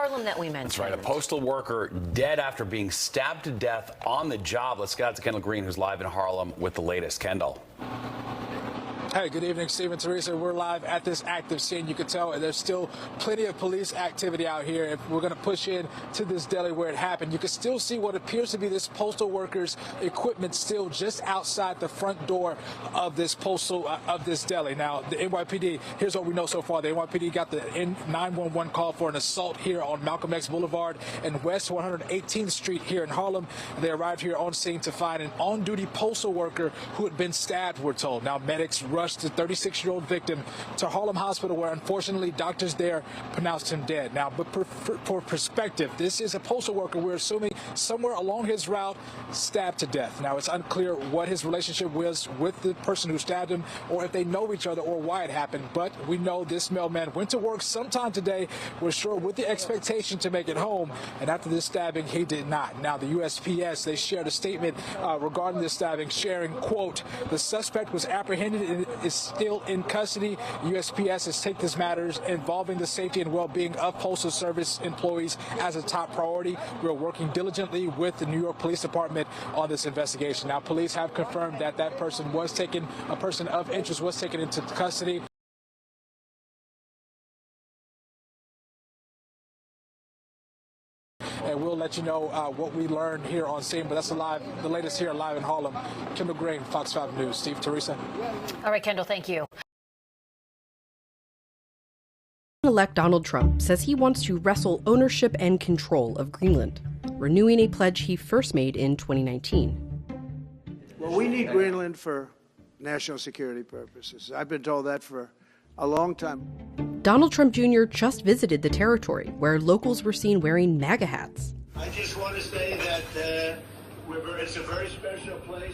Harlem that we mentioned. That's right. A postal worker dead after being stabbed to death on the job. Let's get out to Kendall Green, who's live in Harlem with the latest. Kendall. Hey, good evening, Steve and Teresa. We're live at this active scene. You can tell there's still plenty of police activity out here. If we're going to push in to this deli where it happened, you can still see what appears to be this postal worker's equipment still just outside the front door of this of this deli. Now, the NYPD, here's what we know so far. The NYPD got the 911 call for an assault here on Malcolm X Boulevard and West 118th Street here in Harlem. They arrived here on scene to find an on-duty postal worker who had been stabbed, we're told. Now, medics rushed the 36-year-old victim to Harlem Hospital, where unfortunately doctors there pronounced him dead. Now, but for perspective, this is a postal worker, we're assuming, somewhere along his route, stabbed to death. Now, it's unclear what his relationship was with the person who stabbed him, or if they know each other, or why it happened. But we know this mailman went to work sometime today, we're sure, with the expectation to make it home, and after this stabbing, he did not. Now, the USPS, they shared a statement regarding this stabbing, sharing, quote, "The suspect was apprehended and is still in custody. USPS has taken these matters involving the safety and well-being of Postal Service employees as a top priority. We're working diligently with the New York Police Department on this investigation." Now, police have confirmed that that person was taken, a person of interest was taken into custody. And we'll let you know what we learned here on scene. But that's the latest here live in Harlem. Kendall Green, Fox 5 News. Steve, Teresa. All right, Kendall, thank you. Elect Donald Trump says he wants to wrestle ownership and control of Greenland, renewing a pledge he first made in 2019. Well, we need Greenland for national security purposes. I've been told that for a long time. Donald Trump Jr. just visited the territory, where locals were seen wearing MAGA hats. I just want to say that it's a very special place.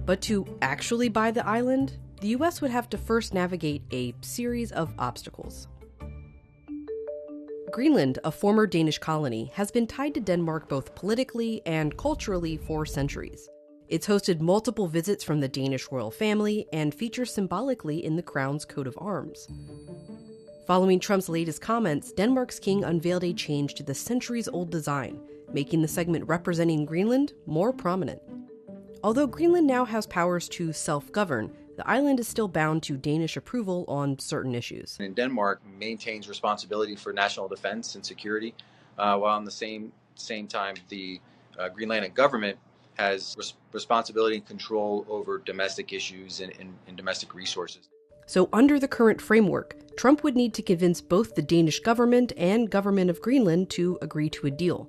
But to actually buy the island, the U.S. would have to first navigate a series of obstacles. Greenland, a former Danish colony, has been tied to Denmark both politically and culturally for centuries. It's hosted multiple visits from the Danish royal family and features symbolically in the crown's coat of arms. Following Trump's latest comments, Denmark's king unveiled a change to the centuries-old design, making the segment representing Greenland more prominent. Although Greenland now has powers to self-govern, the island is still bound to Danish approval on certain issues. And Denmark maintains responsibility for national defense and security, while at the same time the Greenlandic government has responsibility and control over domestic issues and domestic resources. So under the current framework, Trump would need to convince both the Danish government and government of Greenland to agree to a deal.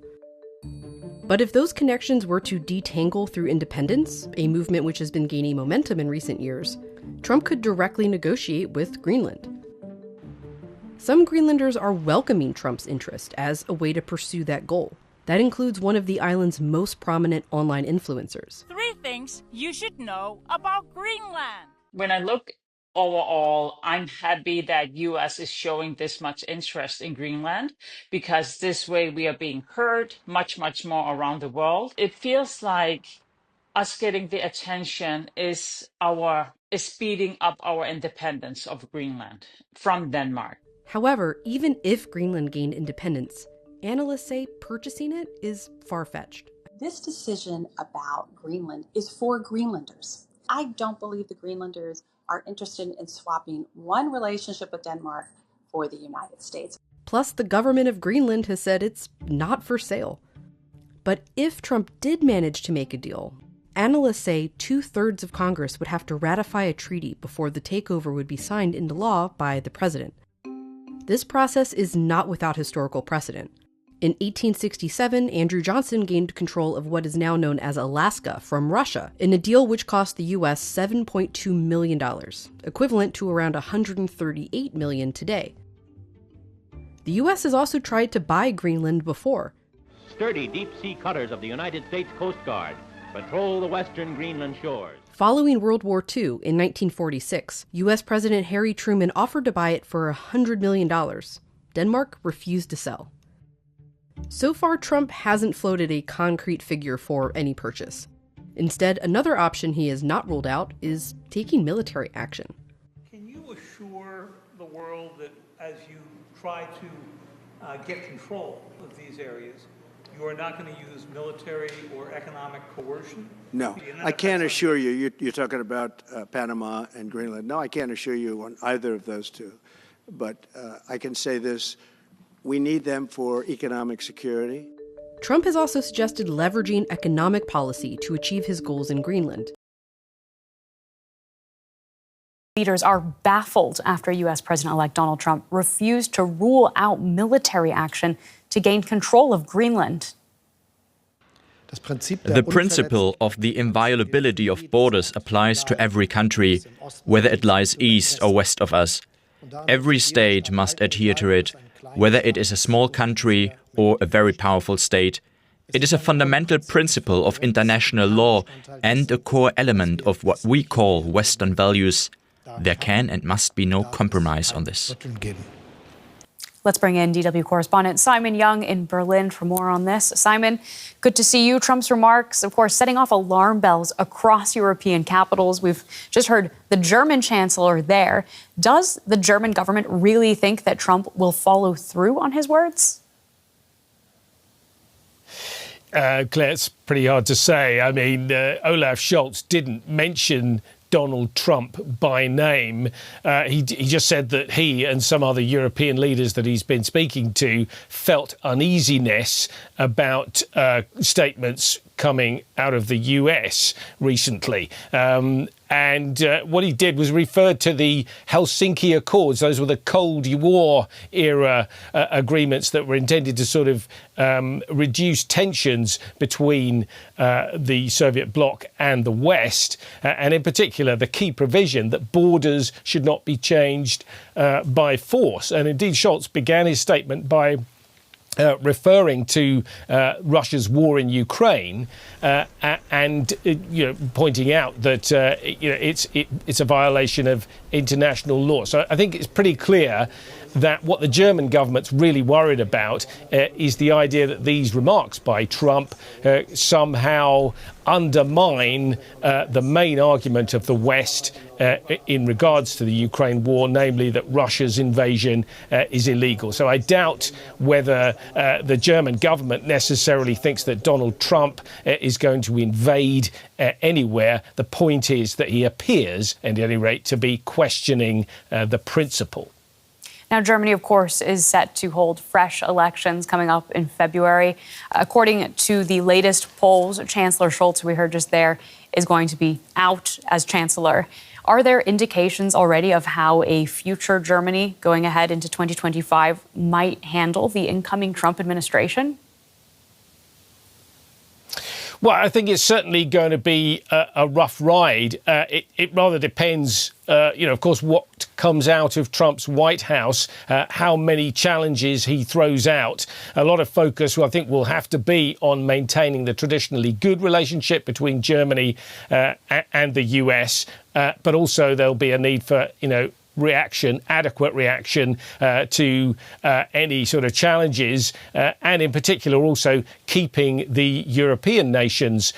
But if those connections were to detangle through independence, a movement which has been gaining momentum in recent years, Trump could directly negotiate with Greenland. Some Greenlanders are welcoming Trump's interest as a way to pursue that goal. That includes one of the island's most prominent online influencers. 3 things you should know about Greenland. When I look overall, I'm happy that U.S. is showing this much interest in Greenland, because this way we are being heard much, much more around the world. It feels like us getting the attention is speeding up our independence of Greenland from Denmark. However, even if Greenland gained independence, analysts say purchasing it is far-fetched. This decision about Greenland is for Greenlanders. I don't believe the Greenlanders are interested in swapping one relationship with Denmark for the United States. Plus, the government of Greenland has said it's not for sale. But if Trump did manage to make a deal, analysts say 2/3 of Congress would have to ratify a treaty before the takeover would be signed into law by the president. This process is not without historical precedent. In 1867, Andrew Johnson gained control of what is now known as Alaska from Russia in a deal which cost the U.S. $7.2 million, equivalent to around $138 million today. The U.S. has also tried to buy Greenland before. Sturdy deep-sea cutters of the United States Coast Guard patrol the western Greenland shores. Following World War II in 1946, U.S. President Harry Truman offered to buy it for $100 million. Denmark refused to sell. So far, Trump hasn't floated a concrete figure for any purchase. Instead, another option he has not ruled out is taking military action. Can you assure the world that as you try to get control of these areas, you are not going to use military or economic coercion? No, I can't assure you. You're talking about Panama and Greenland. No, I can't assure you on either of those two. But I can say this, we need them for economic security. Trump has also suggested leveraging economic policy to achieve his goals in Greenland. Leaders are baffled after U.S. President-elect Donald Trump refused to rule out military action to gain control of Greenland. The principle of the inviolability of borders applies to every country, whether it lies east or west of us. Every state must adhere to it, whether it is a small country or a very powerful state. It is a fundamental principle of international law and a core element of what we call Western values. There can and must be no compromise on this. Let's bring in DW correspondent Simon Young in Berlin for more on this. Simon, good to see you. Trump's remarks, of course, setting off alarm bells across European capitals. We've just heard the German chancellor there. Does the German government really think that Trump will follow through on his words? Claire, it's pretty hard to say. I mean, Olaf Scholz didn't mention Donald Trump by name. He just said that he and some other European leaders that he's been speaking to felt uneasiness about statements coming out of the US recently. And what he did was referred to the Helsinki Accords. Those were the Cold War era agreements that were intended to sort of reduce tensions between the Soviet bloc and the West. And in particular, the key provision that borders should not be changed by force. And indeed, Scholz began his statement by referring to Russia's war in Ukraine and pointing out that it's a violation of international law. So I think it's pretty clear that what the German government's really worried about is the idea that these remarks by Trump somehow undermine the main argument of the West in regards to the Ukraine war, namely that Russia's invasion is illegal. So I doubt whether the German government necessarily thinks that Donald Trump is going to invade anywhere. The point is that he appears, at any rate, to be questioning the principle. Now, Germany, of course, is set to hold fresh elections coming up in February. According to the latest polls, Chancellor Scholz, we heard just there, is going to be out as chancellor. Are there indications already of how a future Germany going ahead into 2025 might handle the incoming Trump administration? Well, I think it's certainly going to be a rough ride. It rather depends, of course, what comes out of Trump's White House, how many challenges he throws out. A lot of focus, I think, will have to be on maintaining the traditionally good relationship between Germany and the US, but also there'll be a need for, adequate reaction to any sort of challenges, and in particular also keeping the European nations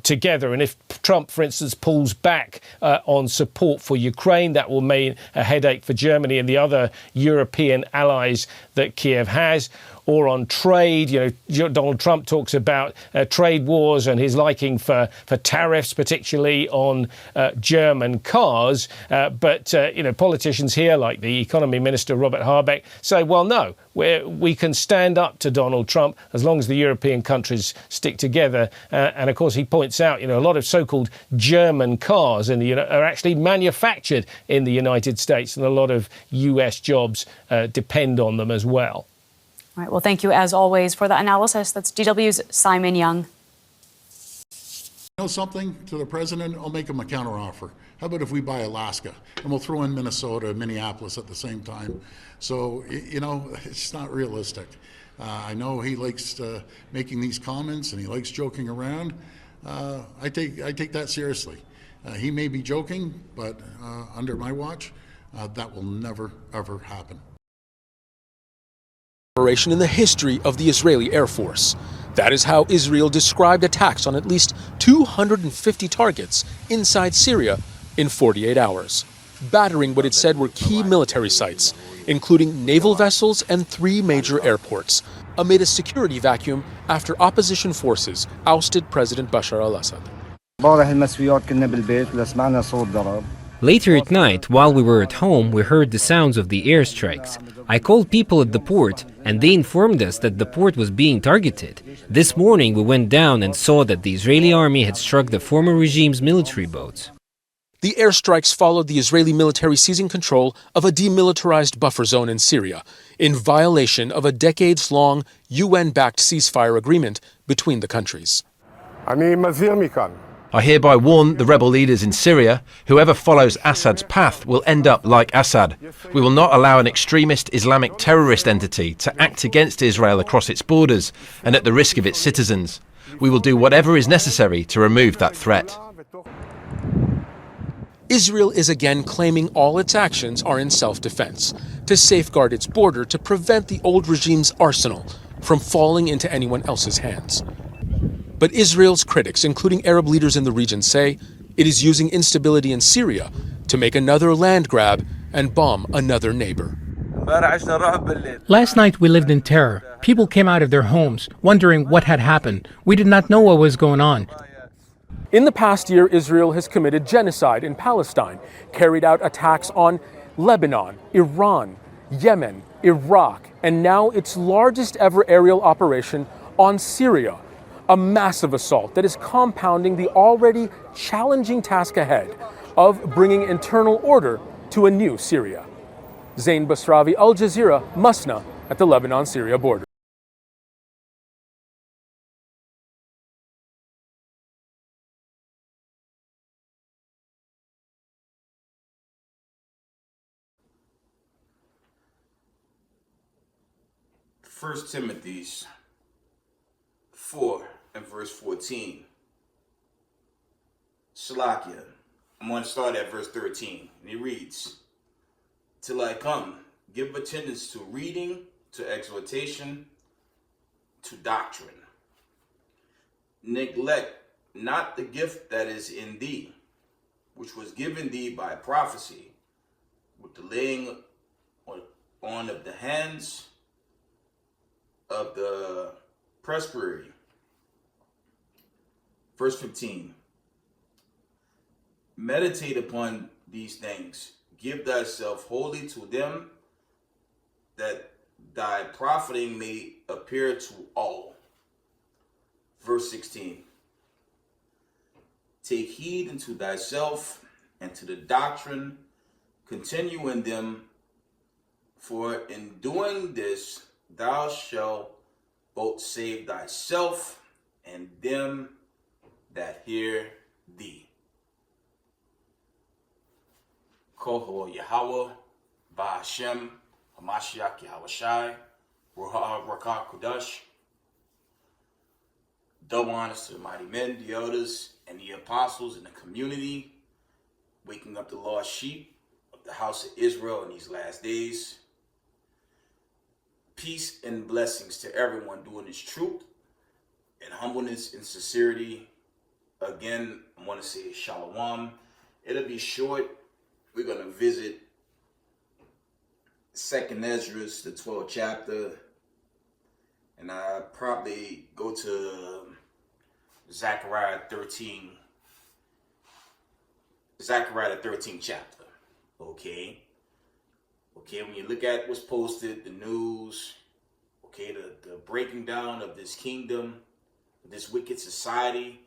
together. And if Trump, for instance, pulls back on support for Ukraine, that will mean a headache for Germany and the other European allies that Kiev has. Or on trade, Donald Trump talks about trade wars and his liking for tariffs, particularly on German cars. But politicians here, like the economy minister, Robert Habeck, say, well, no, we can stand up to Donald Trump as long as the European countries stick together. And of course, he points out, a lot of so-called German cars are actually manufactured in the United States, and a lot of US jobs depend on them as well. All right. Well, thank you, as always, for the analysis. That's DW's Simon Young. Something to the president, I'll make him a counteroffer. How about if we buy Alaska and we'll throw in Minnesota and Minneapolis at the same time? So, it's not realistic. I know he likes making these comments and he likes joking around. I take that seriously. He may be joking, but under my watch, that will never, ever happen. In the history of the Israeli Air Force. That is how Israel described attacks on at least 250 targets inside Syria in 48 hours, battering what it said were key military sites including naval vessels and 3 major airports, amid a security vacuum after opposition forces ousted President Bashar al-Assad. Later at night, while we were at home, we heard the sounds of the airstrikes. I called people at the port, and they informed us that the port was being targeted. This morning, we went down and saw that the Israeli army had struck the former regime's military boats. The airstrikes followed the Israeli military seizing control of a demilitarized buffer zone in Syria, in violation of a decades-long UN-backed ceasefire agreement between the countries. I hereby warn the rebel leaders in Syria, whoever follows Assad's path will end up like Assad. We will not allow an extremist Islamic terrorist entity to act against Israel across its borders and at the risk of its citizens. We will do whatever is necessary to remove that threat. Israel is again claiming all its actions are in self-defense, to safeguard its border to prevent the old regime's arsenal from falling into anyone else's hands. But Israel's critics, including Arab leaders in the region, say it is using instability in Syria to make another land grab and bomb another neighbor. Last night we lived in terror. People came out of their homes, wondering what had happened. We did not know what was going on. In the past year, Israel has committed genocide in Palestine, carried out attacks on Lebanon, Iran, Yemen, Iraq, and now its largest ever aerial operation on Syria. A massive assault that is compounding the already challenging task ahead of bringing internal order to a new Syria. Zain Basravi, Al Jazeera, Masna, at the Lebanon-Syria border. First Timothy 4 and verse 14. Shalakia. I'm going to start at verse 13. And it reads, "Till I come, give attendance to reading, to exhortation, to doctrine. Neglect not the gift that is in thee, which was given thee by prophecy, with the laying on of the hands of the presbytery." Verse 15. "Meditate upon these things. Give thyself wholly to them, that thy profiting may appear to all." Verse 16. "Take heed unto thyself and to the doctrine. Continue in them, for in doing this thou shalt both save thyself and them that hear thee." Koho Yahweh, Ba'ashem, Hamashiach Yahushai, Ruha Rakah Kudash. Double honors to the mighty men, the elders, and the apostles in the community, waking up the lost sheep of the house of Israel in these last days. Peace and blessings to everyone doing this truth and humbleness and sincerity. Again, I want to say shalom. It'll be short. We're going to visit 2nd Ezra, the 12th chapter. And I probably go to Zechariah 13. Zechariah the 13th chapter. Okay, when you look at what's posted, the news, okay, the breaking down of this kingdom, this wicked society,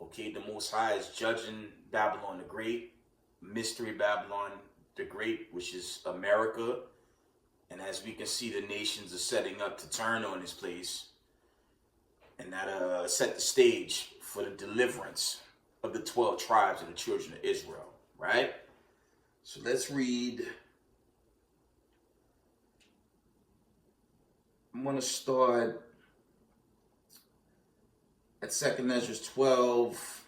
okay, the Most High is judging Babylon the Great, Mystery Babylon the Great, which is America. And as we can see, the nations are setting up to turn on this place. And that set the stage for the deliverance of the 12 tribes of the children of Israel, right? So let's read. I'm going to start at 2nd Ezra 12.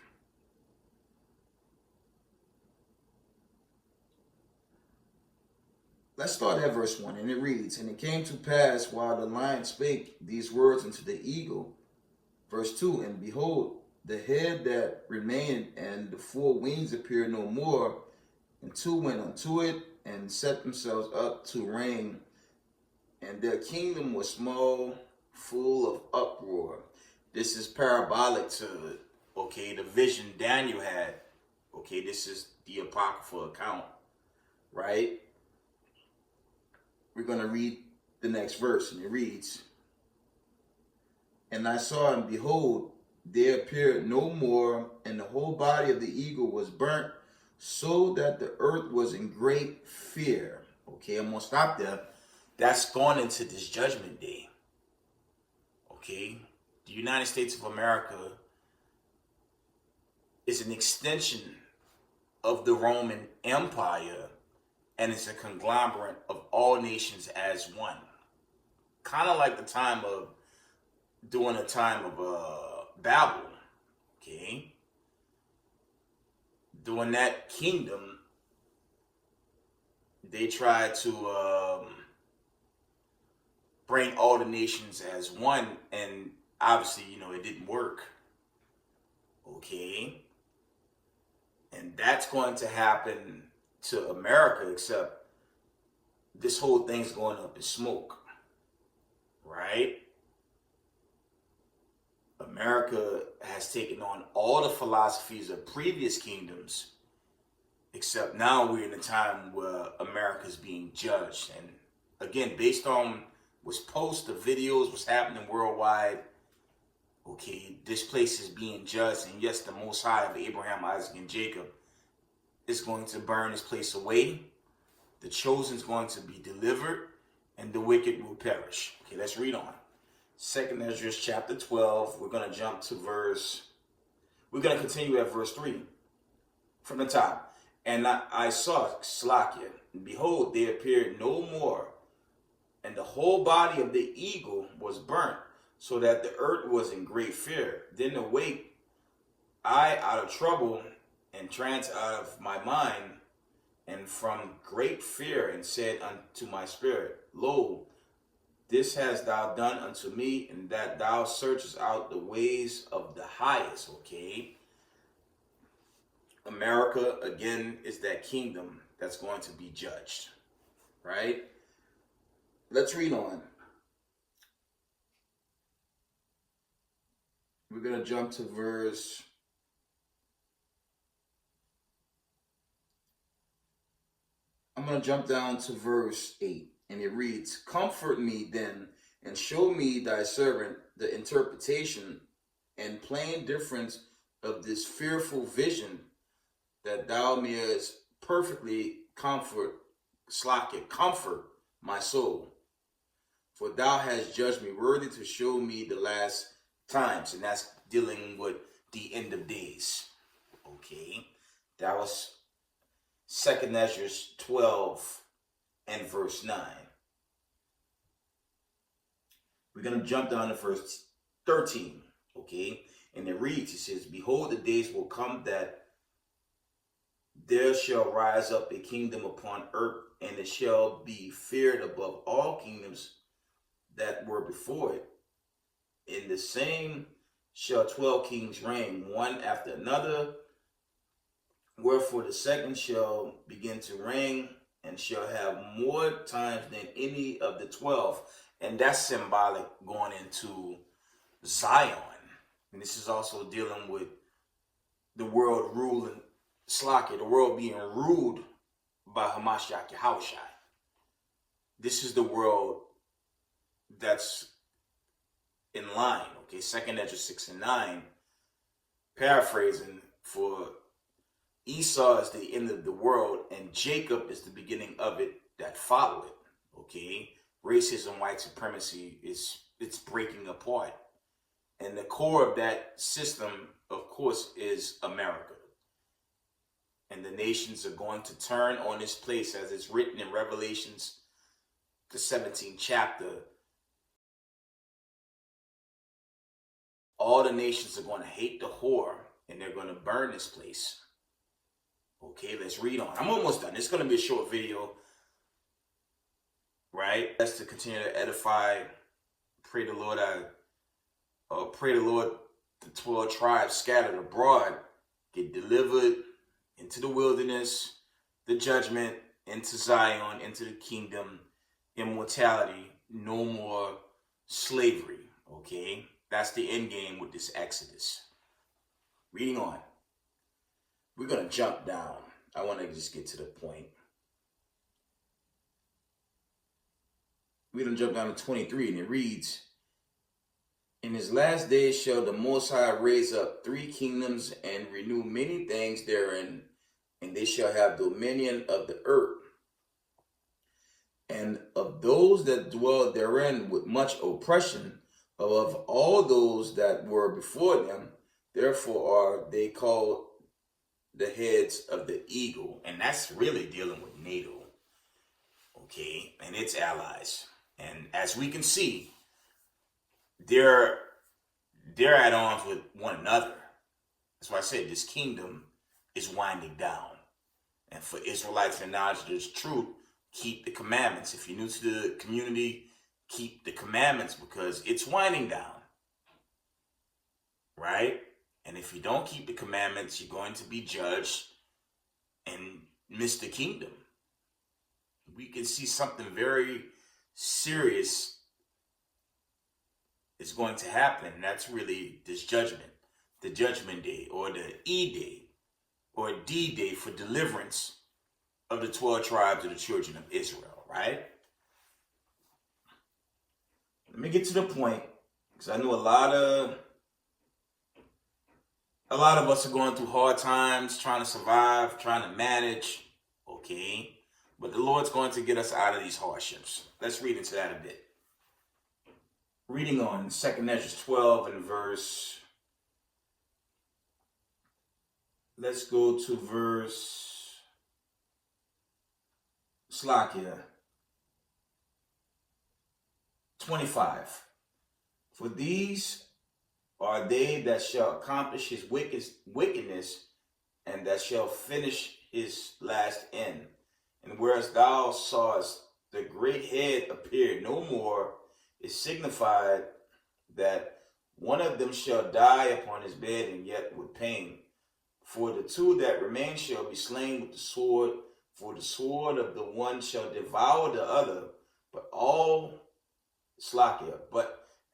Let's start at verse 1, and it reads, "And it came to pass, while the lion spake these words unto the eagle," verse 2, "and behold, the head that remained and the 4 wings appeared no more, and 2 went unto it, and set themselves up to reign, and their kingdom was small, full of uproar. This is parabolic to, okay, the vision Daniel had. Okay, this is the apocryphal account, right? We're going to read the next verse, and it reads, "And I saw, and behold, there appeared no more, and the whole body of the eagle was burnt, so that the earth was in great fear." Okay, I'm going to stop there. That's gone into this judgment day. Okay, the United States of America is an extension of the Roman Empire, and it's a conglomerate of all nations as one. Kind of like the time of, during the time of Babel, okay? During that kingdom, they tried to bring all the nations as one, and obviously, you know, it didn't work, okay? And that's going to happen to America, except this whole thing's going up in smoke, right? America has taken on all the philosophies of previous kingdoms, except now we're in a time where America's being judged. And again, based on what's posted, the videos, what's happening worldwide, okay, this place is being judged. And yes, the Most High of Abraham, Isaac, and Jacob is going to burn this place away. The chosen is going to be delivered, and the wicked will perish. Okay, let's read on. 2nd Ezra chapter 12. We're going to jump to we're going to continue at verse 3 from the top. "And I saw Slakia, and behold, there appeared no more, and the whole body of the eagle was burnt, so that the earth was in great fear. Then awake I out of trouble, and trance out of my mind, and from great fear, and said unto my spirit, Lo, this hast thou done unto me, and that thou searchest out the ways of the highest." Okay, America again is that kingdom that's going to be judged, right? Let's read on. We're going to jump to I'm going to jump down to verse 8, and it reads, "Comfort me then, and show me thy servant the interpretation and plain difference of this fearful vision, that thou mayest perfectly comfort my soul. For thou hast judged me worthy to show me the last times." And that's dealing with the end of days. Okay, that was 2nd Ezra 12 and verse 9. We're going to jump down to verse 13. Okay, and it reads, it says, "Behold, the days will come that there shall rise up a kingdom upon earth, and it shall be feared above all kingdoms that were before it. In the same shall 12 kings reign, one after another. Wherefore the second shall begin to reign, and shall have more times than any of the 12. And that's symbolic going into Zion. And this is also dealing with the world ruling, the world being ruled by Hamashiach Yahushai. This is the world that's in line. Okay, 2nd Ezra 6 and 9, paraphrasing, "For Esau is the end of the world, and Jacob is the beginning of it that follow it." Okay, racism, white supremacy it's breaking apart, and the core of that system, of course, is America. And the nations are going to turn on this place, as it's written in Revelations, the 17th chapter. All the nations are going to hate the whore, and they're going to burn this place. Okay, let's read on. I'm almost done. It's going to be a short video, right? That's to continue to edify. Pray the Lord. Pray the Lord. The 12 tribes scattered abroad get delivered into the wilderness, the judgment, into Zion, into the kingdom, immortality, no more slavery. Okay, that's the end game with this Exodus. Reading on. We're going to jump down. I want to just get to the point. We're going to jump down to 23, and it reads, in his last days shall the Most High raise up 3 kingdoms and renew many things therein, and they shall have dominion of the earth, and of those that dwell therein with much oppression, of all those that were before them. Therefore are they called the heads of the eagle. And that's really dealing with NATO, okay, and its allies. And as we can see, they're at arms with one another. That's why I said this kingdom is winding down. And for Israelites and knowledge there's truth, keep the commandments. If you're new to the community, keep the commandments, because it's winding down. Right? And if you don't keep the commandments, you're going to be judged and miss the kingdom. We can see something very serious is going to happen. And that's really this judgment, the judgment day, or the E-Day, or D-Day for deliverance of the 12 tribes of the children of Israel, right? Let me get to the point, because I know a lot of us are going through hard times, trying to survive, trying to manage, okay? But the Lord's going to get us out of these hardships. Let's read into that a bit. Reading on 2nd Ezra 12 and verse, let's go to verse, Slakia, 25. For these are they that shall accomplish his wickedness, and that shall finish his last end. And whereas thou sawest the great head appear no more, it signified that one of them shall die upon his bed, and yet with pain. For the 2 that remain shall be slain with the sword, for the sword of the one shall devour the other, but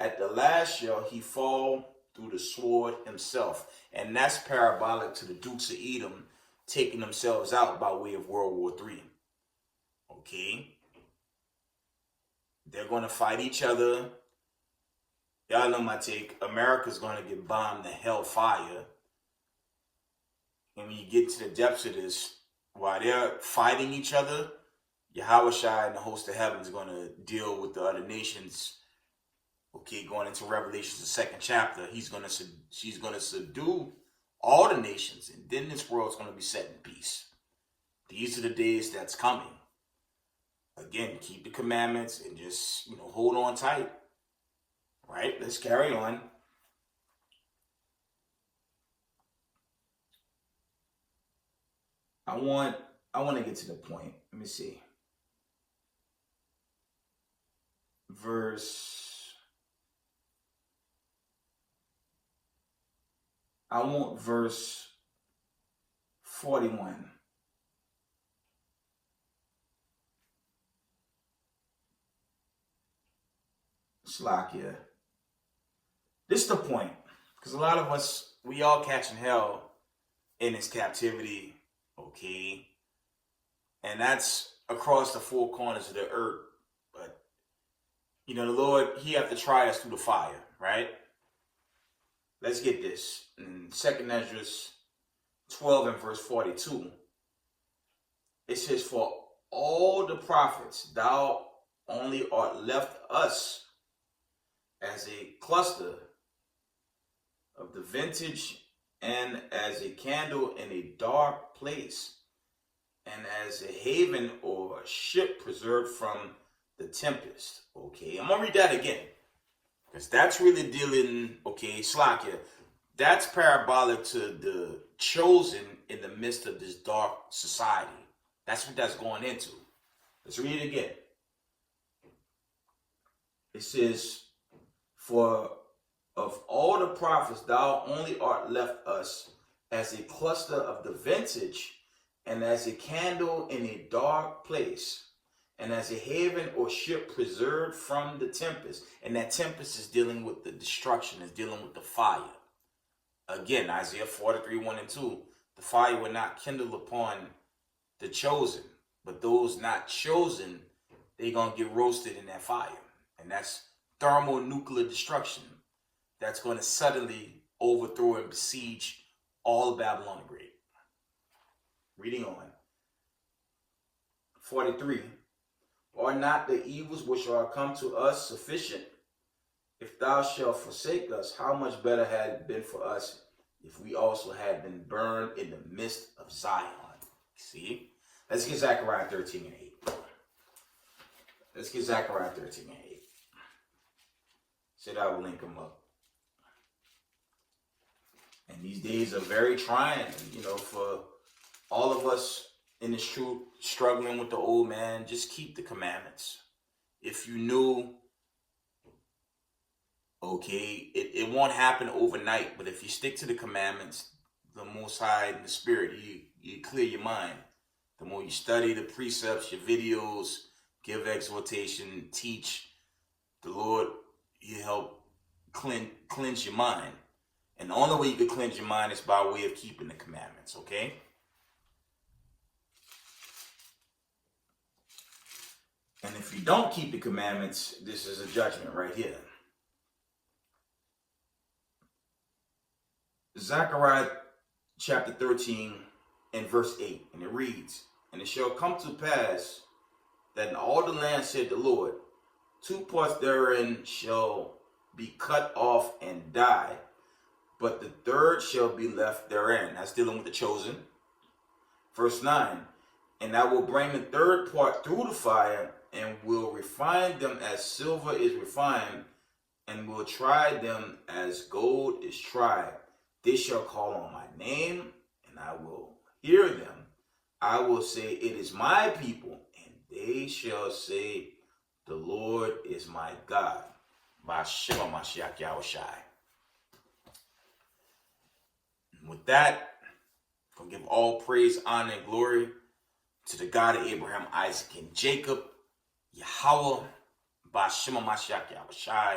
at the last shall he fall through the sword himself. And that's parabolic to the Dukes of Edom taking themselves out by way of World War III. Okay? They're going to fight each other. Y'all know my take. America's going to get bombed to hellfire. And when you get to the depths of this, while they're fighting each other, Yahweh Shai and the host of heaven is going to deal with the other nations. Okay, going into Revelations, the 2nd chapter, she's going to subdue all the nations, and then this world's going to be set in peace. These are the days that's coming. Again, keep the commandments and just, hold on tight. Right? Let's carry on. I want to get to the point. Let me see. I want verse 41. Slakia. This is the point. Because a lot of us, we all catching hell in this captivity. Okay. And that's across the 4 corners of the earth. But, the Lord, he have to try us through the fire, right? Let's get this. In 2nd Ezra 12 and verse 42, it says, for all the prophets, thou only art left us as a cluster of the vintage, and as a candle in a dark place, and as a haven or a ship preserved from the tempest. Okay, I'm going to read that again, because that's really dealing, Slakia, that's parabolic to the chosen in the midst of this dark society. That's what that's going into. Let's read it again. It says, for of all the prophets, thou only art left us as a cluster of the vintage, and as a candle in a dark place, and as a haven or ship preserved from the tempest. And that tempest is dealing with the destruction, is dealing with the fire. Again, Isaiah 43, 1 and 2, the fire will not kindle upon the chosen, but those not chosen, they're going to get roasted in that fire. And that's thermonuclear destruction that's going to suddenly overthrow and besiege all of Babylon the Great. Reading on. 43. Are not the evils which are come to us sufficient? If thou shalt forsake us, how much better had it been for us if we also had been burned in the midst of Zion? See? Let's get Zechariah 13 and 8. Let's get Zechariah 13 and 8. Said I will link them up. And these days are very trying, for all of us in this truth, struggling with the old man. Just keep the commandments. If you knew, okay, it won't happen overnight, but if you stick to the commandments, the Most High and the Spirit, you clear your mind. The more you study the precepts, your videos, give exhortation, teach, the Lord, you help cleanse your mind. And the only way you can cleanse your mind is by way of keeping the commandments, okay? And if you don't keep the commandments, this is a judgment right here. Zechariah chapter 13 and verse 8. And it reads, and it shall come to pass that in all the land, said the Lord, 2 parts therein shall be cut off and die, but the third shall be left therein. That's dealing with the chosen. Verse 9. And I will bring the third part through the fire, and will refine them as silver is refined, and will try them as gold is tried. They shall call on my name, and I will hear them. I will say, it is my people, and they shall say, the Lord is my God. B'Shem HaMashiach Yahushai. With that, I'm going to give all praise, honor, and glory to the God of Abraham, Isaac, and Jacob, Yahweh, B'Shem HaMashiach Yahushai.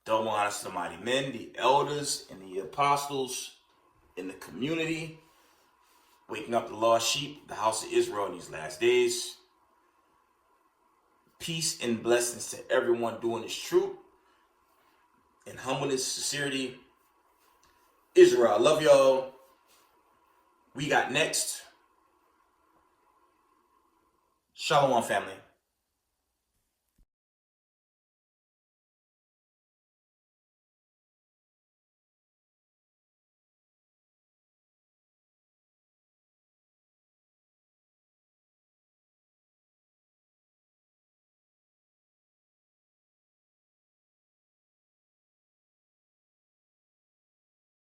Double honor to the mighty men, the elders, and the apostles in the community, waking up the lost sheep, the house of Israel in these last days. Peace and blessings to everyone doing this truth in humbleness, sincerity. Israel, I love y'all. We got next. Shalom, family.